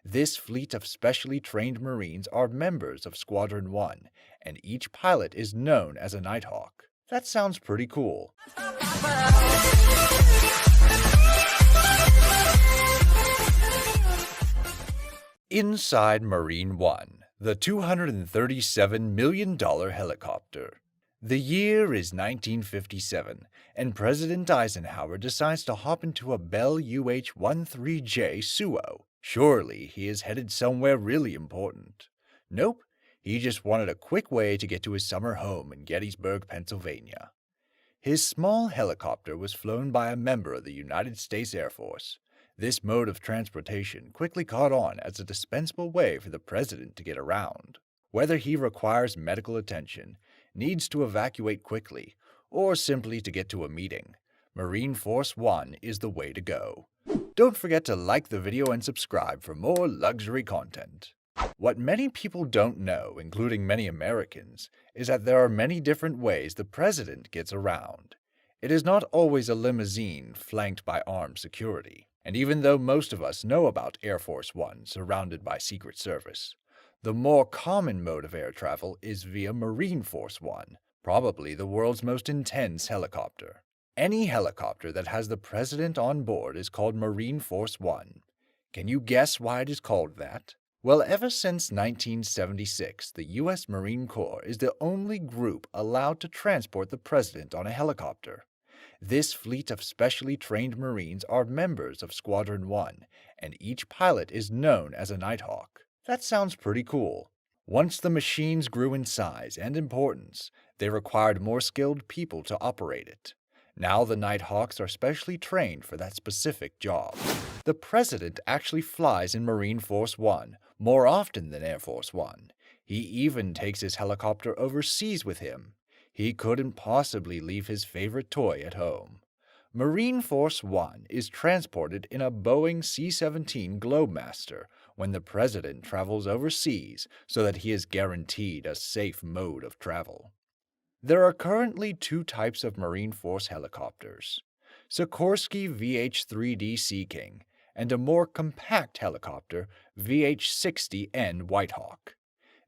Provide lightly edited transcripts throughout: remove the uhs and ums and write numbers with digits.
This fleet of specially trained Marines are members of Squadron 1, and each pilot is known as a Nighthawk. That sounds pretty cool. Inside Marine 1, the $237 million helicopter. The year is 1957, and President Eisenhower decides to hop into a Bell UH-13J Suo. Surely he is headed somewhere really important. Nope, he just wanted a quick way to get to his summer home in Gettysburg, Pennsylvania. His small helicopter was flown by a member of the United States Air Force. This mode of transportation quickly caught on as a dispensable way for the president to get around. Whether he requires medical attention, needs to evacuate quickly, or simply to get to a meeting, Marine Force One is the way to go. Don't forget to like the video and subscribe for more luxury content. What many people don't know, including many Americans, is that there are many different ways the president gets around. It is not always a limousine flanked by armed security. And even though most of us know about Air Force One surrounded by Secret Service, the more common mode of air travel is via Marine Force One, probably the world's most intense helicopter. Any helicopter that has the president on board is called Marine Force One. Can you guess why it is called that? Well, ever since 1976, the U.S. Marine Corps is the only group allowed to transport the president on a helicopter. This fleet of specially trained Marines are members of Squadron 1, and each pilot is known as a Nighthawk. That sounds pretty cool. Once the machines grew in size and importance, they required more skilled people to operate it. Now the Nighthawks are specially trained for that specific job. The president actually flies in Marine Force One more often than Air Force One. He even takes his helicopter overseas with him. He couldn't possibly leave his favorite toy at home. Marine Force One is transported in a Boeing C-17 Globemaster when the president travels overseas so that he is guaranteed a safe mode of travel. There are currently two types of Marine Force helicopters, Sikorsky VH-3D Sea King and a more compact helicopter, VH-60N Whitehawk.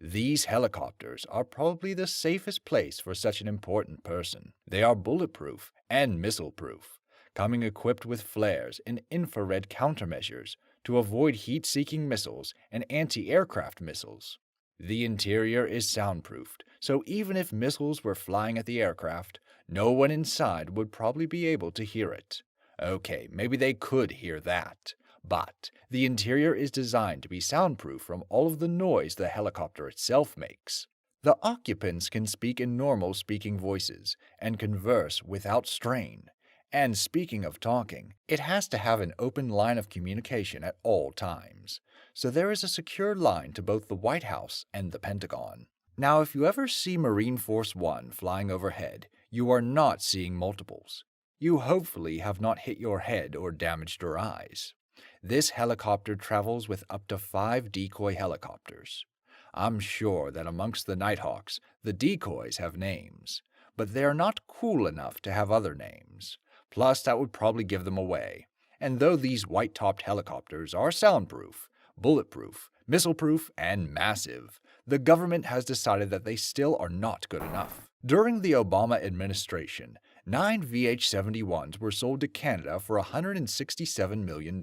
These helicopters are probably the safest place for such an important person. They are bulletproof and missile-proof, coming equipped with flares and infrared countermeasures to avoid heat-seeking missiles and anti-aircraft missiles. The interior is soundproofed, so even if missiles were flying at the aircraft, no one inside would probably be able to hear it. Okay, maybe they could hear that, but the interior is designed to be soundproof from all of the noise the helicopter itself makes. The occupants can speak in normal speaking voices and converse without strain. And speaking of talking, it has to have an open line of communication at all times. So there is a secure line to both the White House and the Pentagon. Now, if you ever see Marine Force One flying overhead, you are not seeing multiples. You hopefully have not hit your head or damaged your eyes. This helicopter travels with up to 5 decoy helicopters. I'm sure that amongst the Nighthawks, the decoys have names, but they are not cool enough to have other names. Plus, that would probably give them away. And though these white-topped helicopters are soundproof, bulletproof, missile-proof, and massive, the government has decided that they still are not good enough. During the Obama administration, 9 VH-71s were sold to Canada for $167 million.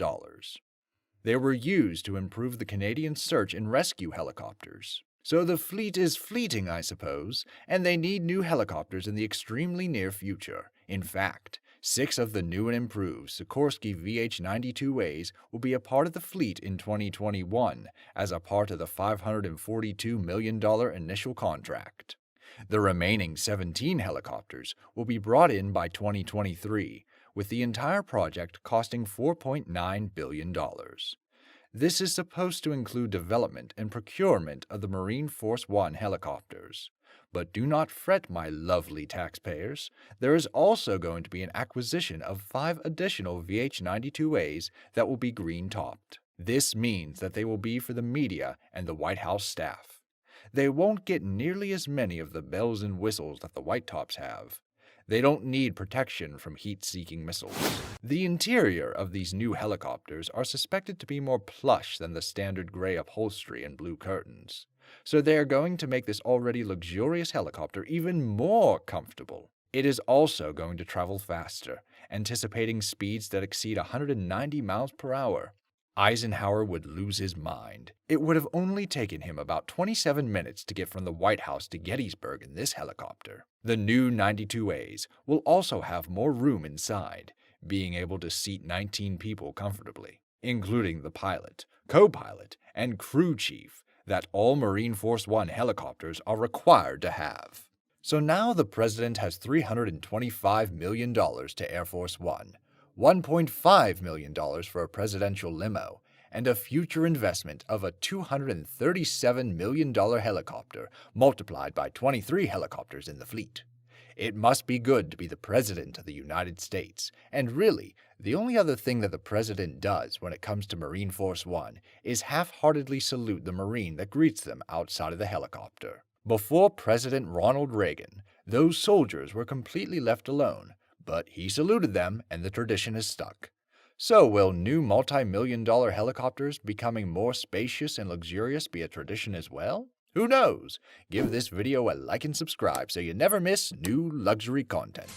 They were used to improve the Canadian search and rescue helicopters. So the fleet is fleeting, I suppose, and they need new helicopters in the extremely near future. In fact, 6 of the new and improved Sikorsky VH-92As will be a part of the fleet in 2021 as a part of the $542 million initial contract. The remaining 17 helicopters will be brought in by 2023, with the entire project costing $4.9 billion. This is supposed to include development and procurement of the Marine Force One helicopters. But do not fret, my lovely taxpayers. There is also going to be an acquisition of 5 additional VH-92As that will be green-topped. This means that they will be for the media and the White House staff. They won't get nearly as many of the bells and whistles that the white tops have. They don't need protection from heat-seeking missiles. The interior of these new helicopters are suspected to be more plush than the standard gray upholstery and blue curtains. So they are going to make this already luxurious helicopter even more comfortable. It is also going to travel faster, anticipating speeds that exceed 190 miles per hour. Eisenhower would lose his mind. It would have only taken him about 27 minutes to get from the White House to Gettysburg in this helicopter. The new 92As will also have more room inside, being able to seat 19 people comfortably, including the pilot, co-pilot, and crew chief that all Marine Force One helicopters are required to have. So now the president has $325 million to Air Force One, $1.5 million for a presidential limo, and a future investment of a $237 million helicopter multiplied by 23 helicopters in the fleet. It must be good to be the President of the United States, and really, the only other thing that the President does when it comes to Marine Force One is half-heartedly salute the Marine that greets them outside of the helicopter. Before President Ronald Reagan, those soldiers were completely left alone, but he saluted them and the tradition has stuck. So will new multi-million-dollar helicopters becoming more spacious and luxurious be a tradition as well? Who knows? Give this video a like and subscribe so you never miss new luxury content.